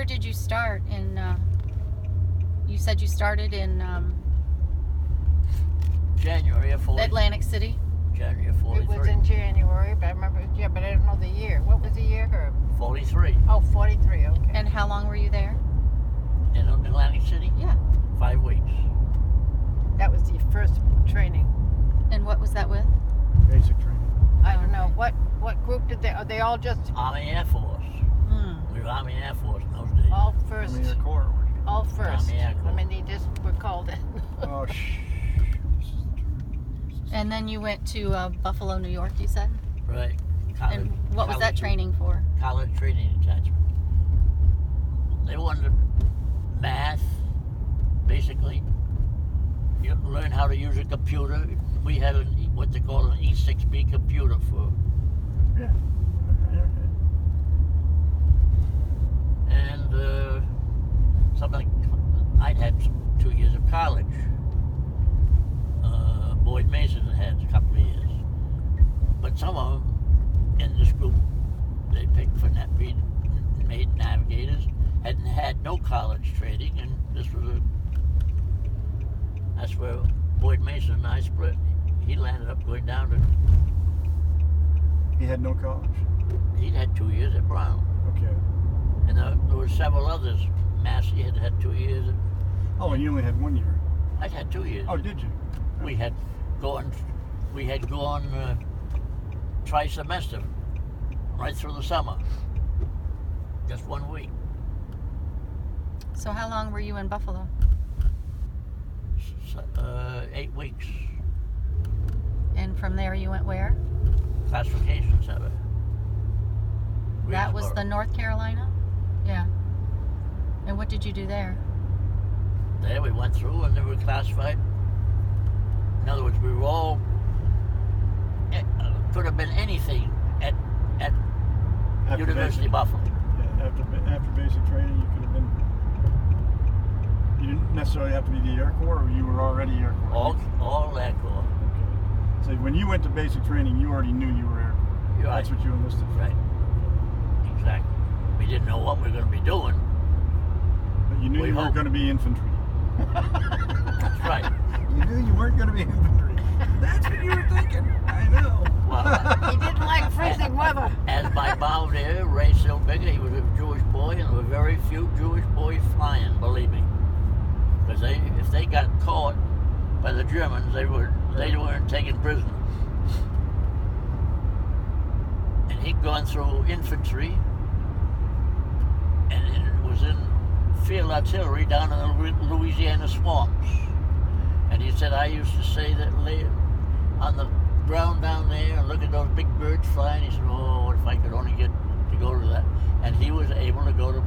year did you start in, you said you started in January of 43. Atlantic City? January of 43. It was in January, but I remember, yeah, but I don't know the year. What was the year, Herb? 43. Oh, 43, okay. And how long were you there? In Atlantic City? Yeah. 5 weeks. That was the first training. And what was that with? Basic training. I don't know. What group did they, are they all just Army Air Force. Hmm. We were Army Air Force in those days. all first? Army Air Corps. All first. Army Air Corps. I mean, they just were called in. Oh, shh. And then you went to Buffalo, New York, you said? Right. College, And what was that training for? College training attachment. They wanted math, basically. You learn how to use a computer. We had what they call an E6B computer for. Yeah. And something I'd had 2 years of college. Boyd Mason had a couple of years. But some of them in this group they picked for being made navigators hadn't had no college training, and that's where Boyd Mason and I split. He landed up going down to. He had no college? He'd had 2 years at Brown. Okay. And there were several others. Massey had had 2 years. Oh, and you only had 1 year? I'd had 2 years. Oh, did you? We had gone tri-semester right through the summer. Just 1 week. So how long were you in Buffalo? 8 weeks. And from there you went where? Classification center. That was the Greensboro. North Carolina? Yeah. And what did you do there? There we went through and they were classified. In other words, we were all, could have been anything at After University of Buffalo. Yeah, after basic training, you could have been. You didn't necessarily have to be the Air Corps, or you were already Air Corps. All Air Corps. Okay. So when you went to basic training, you already knew you were Air Corps. You're That's right. what you enlisted for. Right. Exactly. We didn't know what we were going to be doing. But you knew We you weren't hoped. going to be infantry. That's right. You knew you weren't going to be infantry. That's what you were thinking. I know. Well, He didn't like freezing weather. as my bombardier, Ray Silbigger, he was a Jewish boy, and there were very few Jewish boys flying, believe me. Because if they got caught by the Germans, they weren't taken prisoner. And he'd gone through infantry, and it was in field artillery down in the Louisiana swamps. And he said, I used to say that lay on the ground down there and look at those big birds flying. He said, oh, if I could only get to go to that. And he was able to go to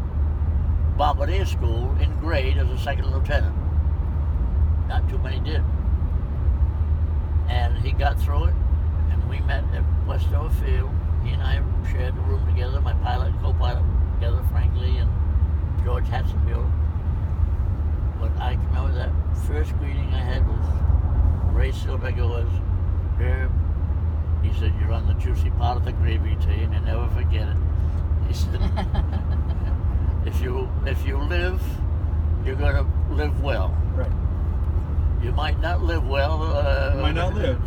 bombardier school in grade as a second lieutenant. Not too many did. And he got through it, and we met at Westover Field. He and I shared the room together, my pilot and co-pilot together, Frank Lee and George Hatzenbuehler. But I can remember that first greeting I had with Ray Silbigger was, Herb, he said, you're on the juicy part of the gravy train and never forget it. He said, if you live, you're going to live well. Right. You might not live well. You might not live.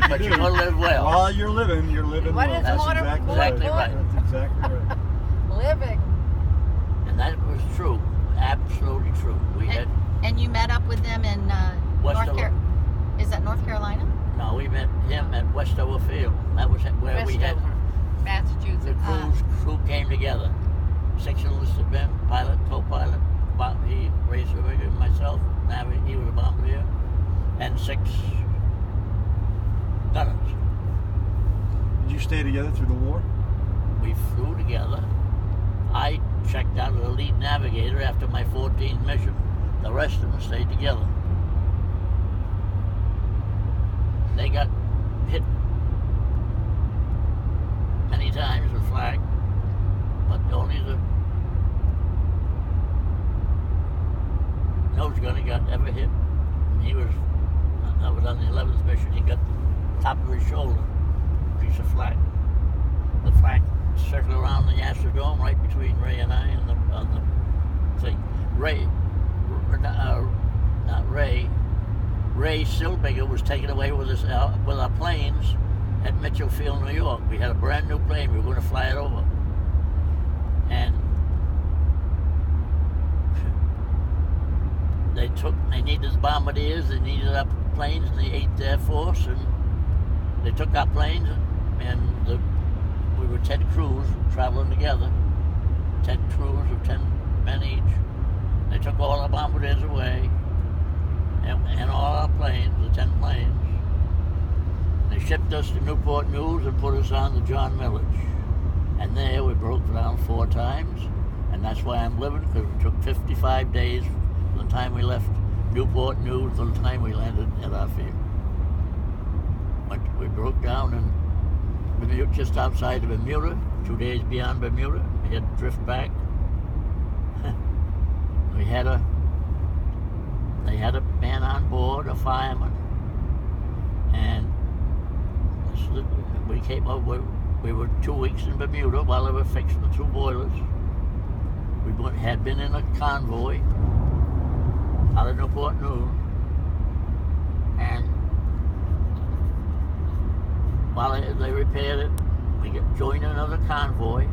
But you're going to live well. While you're living What well. is That's more exactly exactly right. right. That's exactly right. Living. And that was true. Absolutely true. We had, And you met up with them in North Westover. Carolina? Is that North Carolina? no, we met him at Westover Field. That was where we had Westover, the Massachusetts. crew came together. 6 enlisted men, pilot, co-pilot, he, Ray Silbigger, myself, he was a bombardier, and 6 gunners. Did you stay together through the war? We flew together. I checked out as a lead navigator after my 14th mission. The rest of them stayed together. They got hit many times with flag, but only the nose gunner got ever hit. And that was on the 11th mission, he got the top of his shoulder, a piece of flak. The flak circled around the Astrodome right between Ray and I on the Ray Silbiger was taken away with us with our planes at Mitchell Field, New York. We had a brand new plane. We were going to fly it over, and they needed bombardiers. They needed our planes in the 8th Air Force, and they took our planes, and we were 10 crews traveling together. 10 crews of 10 men each. They took all our bombardiers away, and all our planes, the 10 planes. They shipped us to Newport News and put us on the John Milledge. And there we broke down 4 times, and that's why I'm living, because it took 55 days from the time we left Newport News to the time we landed at our field. But we broke down in Bermuda, just outside of Bermuda, 2 days beyond Bermuda. We had to drift back. They had a man on board, a fireman, and we came over. We were 2 weeks in Bermuda while they were fixing the 2 boilers. We had been in a convoy out of Newport News, and while they repaired it, we joined another convoy.